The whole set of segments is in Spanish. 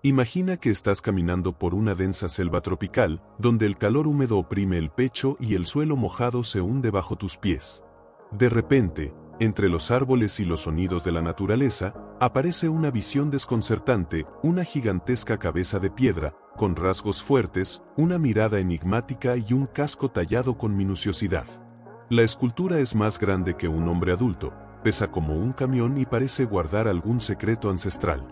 Imagina que estás caminando por una densa selva tropical, donde el calor húmedo oprime el pecho y el suelo mojado se hunde bajo tus pies. De repente, entre los árboles y los sonidos de la naturaleza, aparece una visión desconcertante, una gigantesca cabeza de piedra, con rasgos fuertes, una mirada enigmática y un casco tallado con minuciosidad. La escultura es más grande que un hombre adulto, pesa como un camión y parece guardar algún secreto ancestral.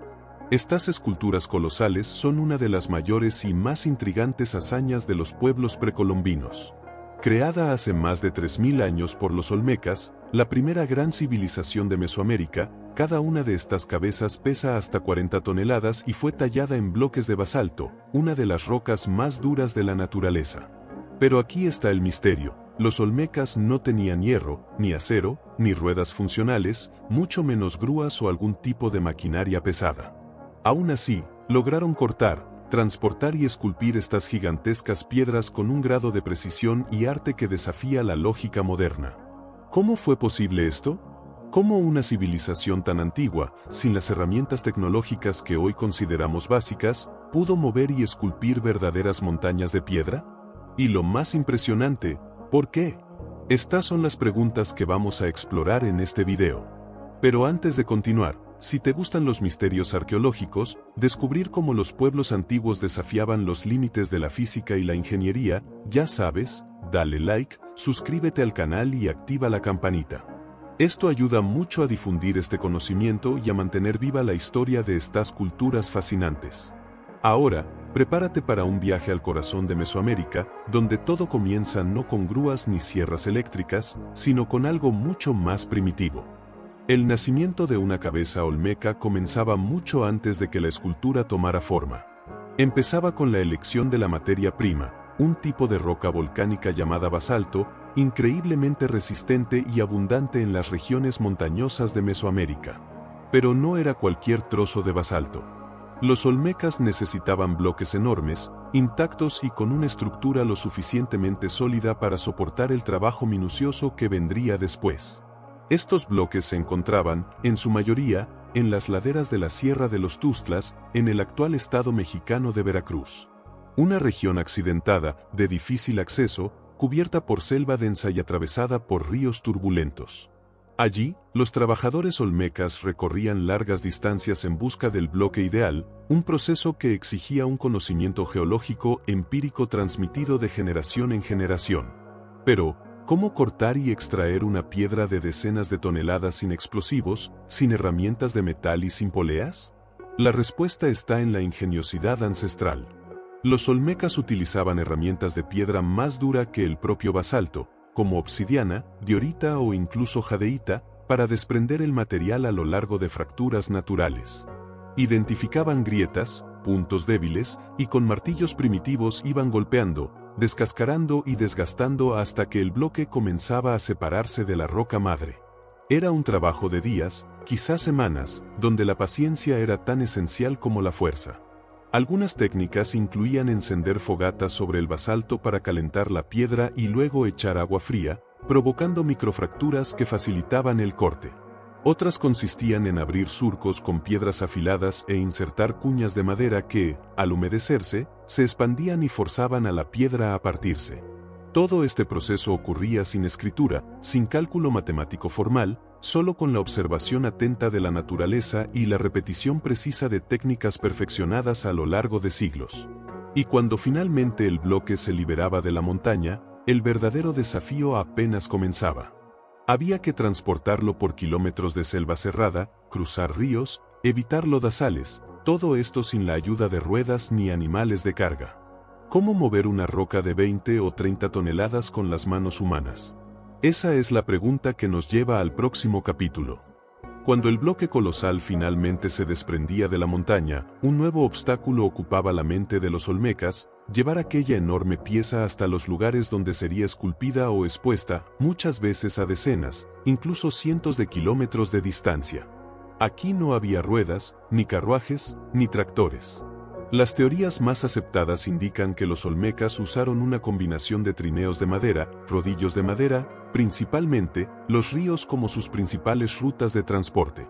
Estas esculturas colosales son una de las mayores y más intrigantes hazañas de los pueblos precolombinos. Creada hace más de 3000 años por los olmecas, la primera gran civilización de Mesoamérica, cada una de estas cabezas pesa hasta 40 toneladas y fue tallada en bloques de basalto, una de las rocas más duras de la naturaleza. Pero aquí está el misterio: los olmecas no tenían hierro, ni acero, ni ruedas funcionales, mucho menos grúas o algún tipo de maquinaria pesada. Aún así, lograron cortar, transportar y esculpir estas gigantescas piedras con un grado de precisión y arte que desafía la lógica moderna. ¿Cómo fue posible esto? ¿Cómo una civilización tan antigua, sin las herramientas tecnológicas que hoy consideramos básicas, pudo mover y esculpir verdaderas montañas de piedra? Y lo más impresionante, ¿por qué? Estas son las preguntas que vamos a explorar en este video. Pero antes de continuar, si te gustan los misterios arqueológicos, descubrir cómo los pueblos antiguos desafiaban los límites de la física y la ingeniería, ya sabes, dale like, suscríbete al canal y activa la campanita. Esto ayuda mucho a difundir este conocimiento y a mantener viva la historia de estas culturas fascinantes. Ahora, prepárate para un viaje al corazón de Mesoamérica, donde todo comienza no con grúas ni sierras eléctricas, sino con algo mucho más primitivo. El nacimiento de una cabeza olmeca comenzaba mucho antes de que la escultura tomara forma. Empezaba con la elección de la materia prima, un tipo de roca volcánica llamada basalto, increíblemente resistente y abundante en las regiones montañosas de Mesoamérica. Pero no era cualquier trozo de basalto. Los olmecas necesitaban bloques enormes, intactos y con una estructura lo suficientemente sólida para soportar el trabajo minucioso que vendría después. Estos bloques se encontraban, en su mayoría, en las laderas de la Sierra de los Tuxtlas, en el actual estado mexicano de Veracruz. Una región accidentada, de difícil acceso, cubierta por selva densa y atravesada por ríos turbulentos. Allí, los trabajadores olmecas recorrían largas distancias en busca del bloque ideal, un proceso que exigía un conocimiento geológico empírico transmitido de generación en generación. Pero, ¿cómo cortar y extraer una piedra de decenas de toneladas sin explosivos, sin herramientas de metal y sin poleas? La respuesta está en la ingeniosidad ancestral. Los olmecas utilizaban herramientas de piedra más dura que el propio basalto, como obsidiana, diorita o incluso jadeíta, para desprender el material a lo largo de fracturas naturales. Identificaban grietas, puntos débiles, y con martillos primitivos iban golpeando, descascarando y desgastando hasta que el bloque comenzaba a separarse de la roca madre. Era un trabajo de días, quizás semanas, donde la paciencia era tan esencial como la fuerza. Algunas técnicas incluían encender fogatas sobre el basalto para calentar la piedra y luego echar agua fría, provocando microfracturas que facilitaban el corte. Otras consistían en abrir surcos con piedras afiladas e insertar cuñas de madera que, al humedecerse, se expandían y forzaban a la piedra a partirse. Todo este proceso ocurría sin escritura, sin cálculo matemático formal, solo con la observación atenta de la naturaleza y la repetición precisa de técnicas perfeccionadas a lo largo de siglos. Y cuando finalmente el bloque se liberaba de la montaña, el verdadero desafío apenas comenzaba. Había que transportarlo por kilómetros de selva cerrada, cruzar ríos, evitar lodazales, todo esto sin la ayuda de ruedas ni animales de carga. ¿Cómo mover una roca de 20 o 30 toneladas con las manos humanas? Esa es la pregunta que nos lleva al próximo capítulo. Cuando el bloque colosal finalmente se desprendía de la montaña, un nuevo obstáculo ocupaba la mente de los olmecas: llevar aquella enorme pieza hasta los lugares donde sería esculpida o expuesta, muchas veces a decenas, incluso cientos de kilómetros de distancia. Aquí no había ruedas, ni carruajes, ni tractores. Las teorías más aceptadas indican que los olmecas usaron una combinación de trineos de madera, rodillos de madera, principalmente, los ríos como sus principales rutas de transporte.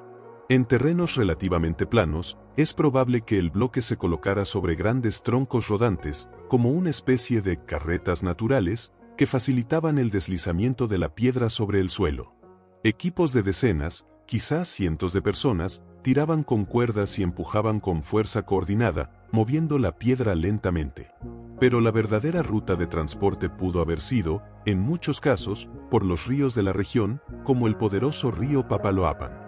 En terrenos relativamente planos, es probable que el bloque se colocara sobre grandes troncos rodantes, como una especie de carretas naturales, que facilitaban el deslizamiento de la piedra sobre el suelo. Equipos de decenas, quizás cientos de personas, tiraban con cuerdas y empujaban con fuerza coordinada, moviendo la piedra lentamente. Pero la verdadera ruta de transporte pudo haber sido, en muchos casos, por los ríos de la región, como el poderoso río Papaloapan.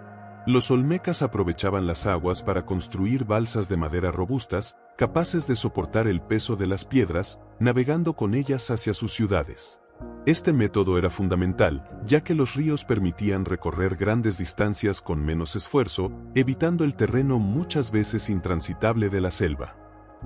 Los olmecas aprovechaban las aguas para construir balsas de madera robustas, capaces de soportar el peso de las piedras, navegando con ellas hacia sus ciudades. Este método era fundamental, ya que los ríos permitían recorrer grandes distancias con menos esfuerzo, evitando el terreno muchas veces intransitable de la selva.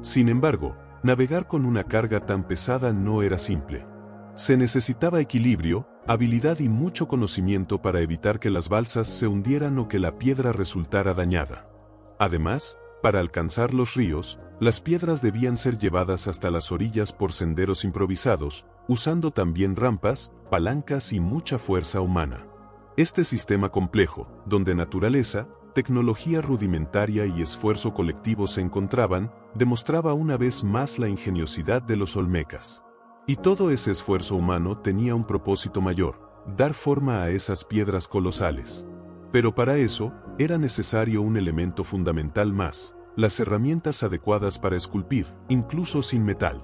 Sin embargo, navegar con una carga tan pesada no era simple. Se necesitaba equilibrio, habilidad y mucho conocimiento para evitar que las balsas se hundieran o que la piedra resultara dañada. Además, para alcanzar los ríos, las piedras debían ser llevadas hasta las orillas por senderos improvisados, usando también rampas, palancas y mucha fuerza humana. Este sistema complejo, donde naturaleza, tecnología rudimentaria y esfuerzo colectivo se encontraban, demostraba una vez más la ingeniosidad de los olmecas. Y todo ese esfuerzo humano tenía un propósito mayor: dar forma a esas piedras colosales. Pero para eso, era necesario un elemento fundamental más: las herramientas adecuadas para esculpir, incluso sin metal.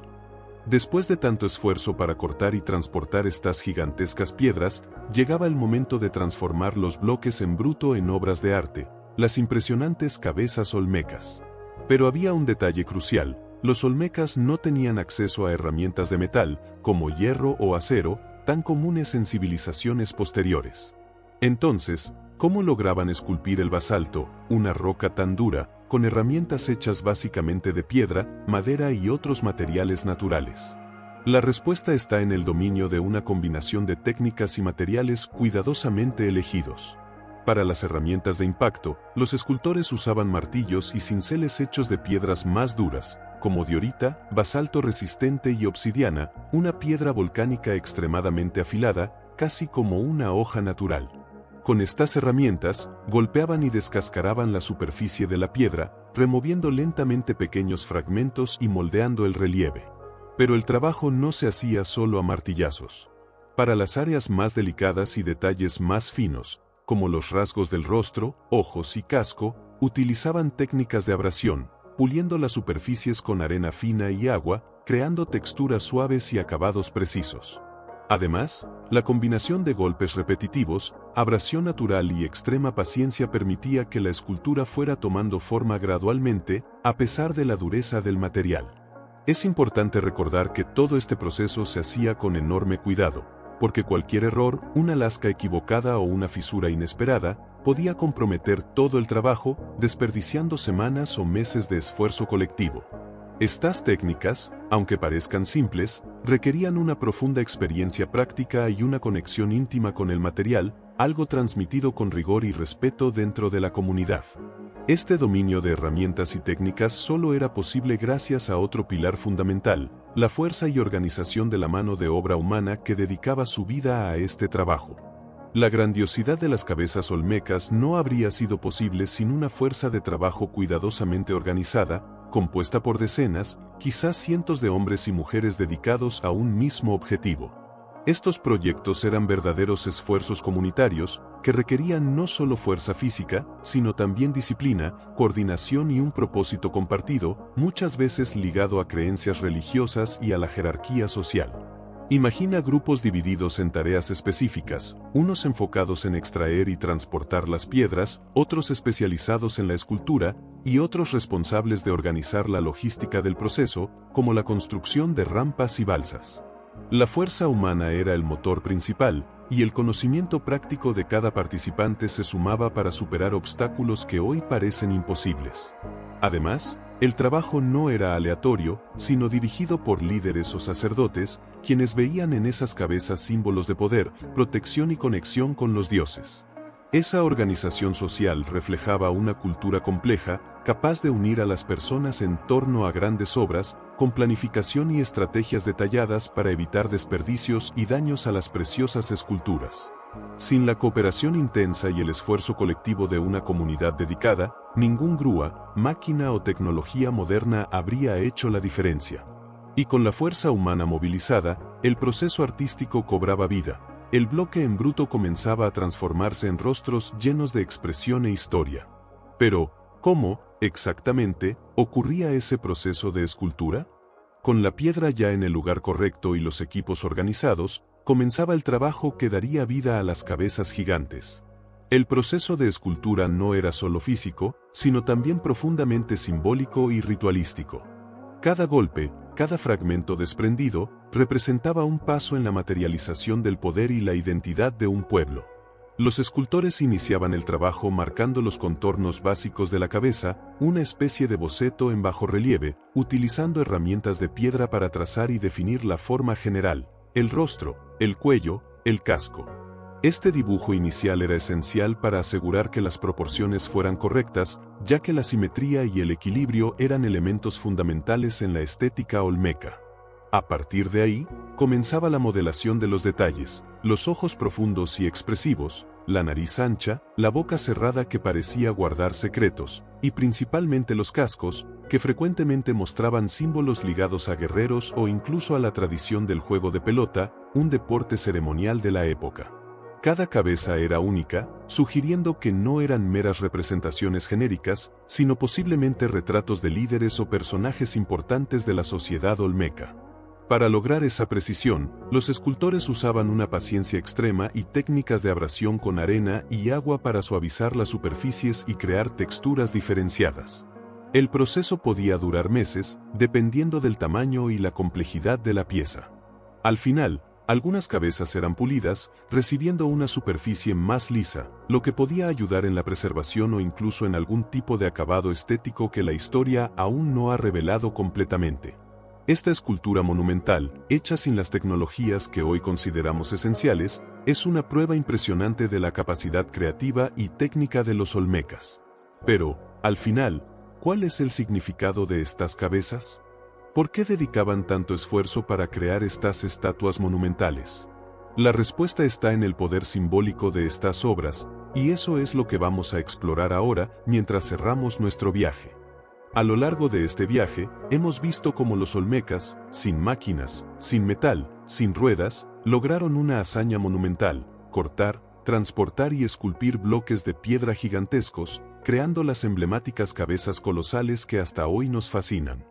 Después de tanto esfuerzo para cortar y transportar estas gigantescas piedras, llegaba el momento de transformar los bloques en bruto en obras de arte, las impresionantes cabezas olmecas. Pero había un detalle crucial: los olmecas no tenían acceso a herramientas de metal, como hierro o acero, tan comunes en civilizaciones posteriores. Entonces, ¿cómo lograban esculpir el basalto, una roca tan dura, con herramientas hechas básicamente de piedra, madera y otros materiales naturales? La respuesta está en el dominio de una combinación de técnicas y materiales cuidadosamente elegidos. Para las herramientas de impacto, los escultores usaban martillos y cinceles hechos de piedras más duras, como diorita, basalto resistente y obsidiana, una piedra volcánica extremadamente afilada, casi como una hoja natural. Con estas herramientas, golpeaban y descascaraban la superficie de la piedra, removiendo lentamente pequeños fragmentos y moldeando el relieve. Pero el trabajo no se hacía solo a martillazos. Para las áreas más delicadas y detalles más finos, como los rasgos del rostro, ojos y casco, utilizaban técnicas de abrasión, puliendo las superficies con arena fina y agua, creando texturas suaves y acabados precisos. Además, la combinación de golpes repetitivos, abrasión natural y extrema paciencia permitía que la escultura fuera tomando forma gradualmente, a pesar de la dureza del material. Es importante recordar que todo este proceso se hacía con enorme cuidado, porque cualquier error, una lasca equivocada o una fisura inesperada, podía comprometer todo el trabajo, desperdiciando semanas o meses de esfuerzo colectivo. Estas técnicas, aunque parezcan simples, requerían una profunda experiencia práctica y una conexión íntima con el material, algo transmitido con rigor y respeto dentro de la comunidad. Este dominio de herramientas y técnicas solo era posible gracias a otro pilar fundamental: la fuerza y organización de la mano de obra humana que dedicaba su vida a este trabajo. La grandiosidad de las cabezas olmecas no habría sido posible sin una fuerza de trabajo cuidadosamente organizada, compuesta por decenas, quizás cientos de hombres y mujeres dedicados a un mismo objetivo. Estos proyectos eran verdaderos esfuerzos comunitarios, que requerían no solo fuerza física, sino también disciplina, coordinación y un propósito compartido, muchas veces ligado a creencias religiosas y a la jerarquía social. Imagina grupos divididos en tareas específicas, unos enfocados en extraer y transportar las piedras, otros especializados en la escultura, y otros responsables de organizar la logística del proceso, como la construcción de rampas y balsas. La fuerza humana era el motor principal, y el conocimiento práctico de cada participante se sumaba para superar obstáculos que hoy parecen imposibles. Además, el trabajo no era aleatorio, sino dirigido por líderes o sacerdotes, quienes veían en esas cabezas símbolos de poder, protección y conexión con los dioses. Esa organización social reflejaba una cultura compleja, capaz de unir a las personas en torno a grandes obras, con planificación y estrategias detalladas para evitar desperdicios y daños a las preciosas esculturas. Sin la cooperación intensa y el esfuerzo colectivo de una comunidad dedicada, ningún grúa, máquina o tecnología moderna habría hecho la diferencia. Y con la fuerza humana movilizada, el proceso artístico cobraba vida. El bloque en bruto comenzaba a transformarse en rostros llenos de expresión e historia. Pero, ¿cómo, exactamente, ocurría ese proceso de escultura? Con la piedra ya en el lugar correcto y los equipos organizados, comenzaba el trabajo que daría vida a las cabezas gigantes. El proceso de escultura no era solo físico, sino también profundamente simbólico y ritualístico. Cada golpe, cada fragmento desprendido, representaba un paso en la materialización del poder y la identidad de un pueblo. Los escultores iniciaban el trabajo marcando los contornos básicos de la cabeza, una especie de boceto en bajorrelieve, utilizando herramientas de piedra para trazar y definir la forma general, el rostro, el cuello, el casco. Este dibujo inicial era esencial para asegurar que las proporciones fueran correctas, ya que la simetría y el equilibrio eran elementos fundamentales en la estética olmeca. A partir de ahí, comenzaba la modelación de los detalles, los ojos profundos y expresivos, la nariz ancha, la boca cerrada que parecía guardar secretos, y principalmente los cascos, que frecuentemente mostraban símbolos ligados a guerreros o incluso a la tradición del juego de pelota, un deporte ceremonial de la época. Cada cabeza era única, sugiriendo que no eran meras representaciones genéricas, sino posiblemente retratos de líderes o personajes importantes de la sociedad olmeca. Para lograr esa precisión, los escultores usaban una paciencia extrema y técnicas de abrasión con arena y agua para suavizar las superficies y crear texturas diferenciadas. El proceso podía durar meses, dependiendo del tamaño y la complejidad de la pieza. Al final, algunas cabezas eran pulidas, recibiendo una superficie más lisa, lo que podía ayudar en la preservación o incluso en algún tipo de acabado estético que la historia aún no ha revelado completamente. Esta escultura monumental, hecha sin las tecnologías que hoy consideramos esenciales, es una prueba impresionante de la capacidad creativa y técnica de los olmecas. Pero, al final, ¿cuál es el significado de estas cabezas? ¿Por qué dedicaban tanto esfuerzo para crear estas estatuas monumentales? La respuesta está en el poder simbólico de estas obras, y eso es lo que vamos a explorar ahora mientras cerramos nuestro viaje. A lo largo de este viaje, hemos visto cómo los olmecas, sin máquinas, sin metal, sin ruedas, lograron una hazaña monumental: cortar, transportar y esculpir bloques de piedra gigantescos, creando las emblemáticas cabezas colosales que hasta hoy nos fascinan.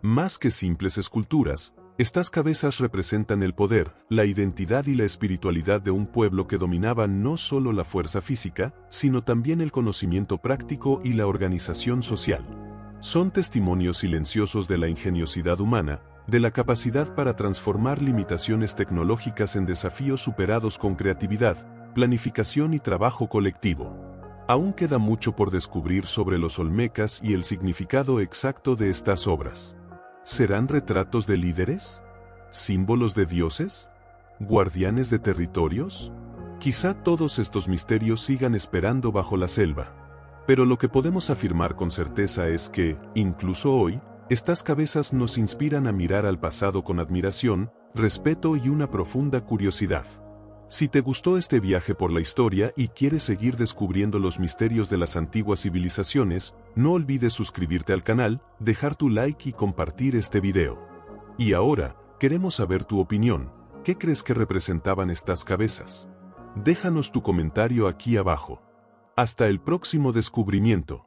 Más que simples esculturas, estas cabezas representan el poder, la identidad y la espiritualidad de un pueblo que dominaba no solo la fuerza física, sino también el conocimiento práctico y la organización social. Son testimonios silenciosos de la ingeniosidad humana, de la capacidad para transformar limitaciones tecnológicas en desafíos superados con creatividad, planificación y trabajo colectivo. Aún queda mucho por descubrir sobre los olmecas y el significado exacto de estas obras. ¿Serán retratos de líderes? ¿Símbolos de dioses? ¿Guardianes de territorios? Quizá todos estos misterios sigan esperando bajo la selva. Pero lo que podemos afirmar con certeza es que, incluso hoy, estas cabezas nos inspiran a mirar al pasado con admiración, respeto y una profunda curiosidad. Si te gustó este viaje por la historia y quieres seguir descubriendo los misterios de las antiguas civilizaciones, no olvides suscribirte al canal, dejar tu like y compartir este video. Y ahora, queremos saber tu opinión. ¿Qué crees que representaban estas cabezas? Déjanos tu comentario aquí abajo. Hasta el próximo descubrimiento.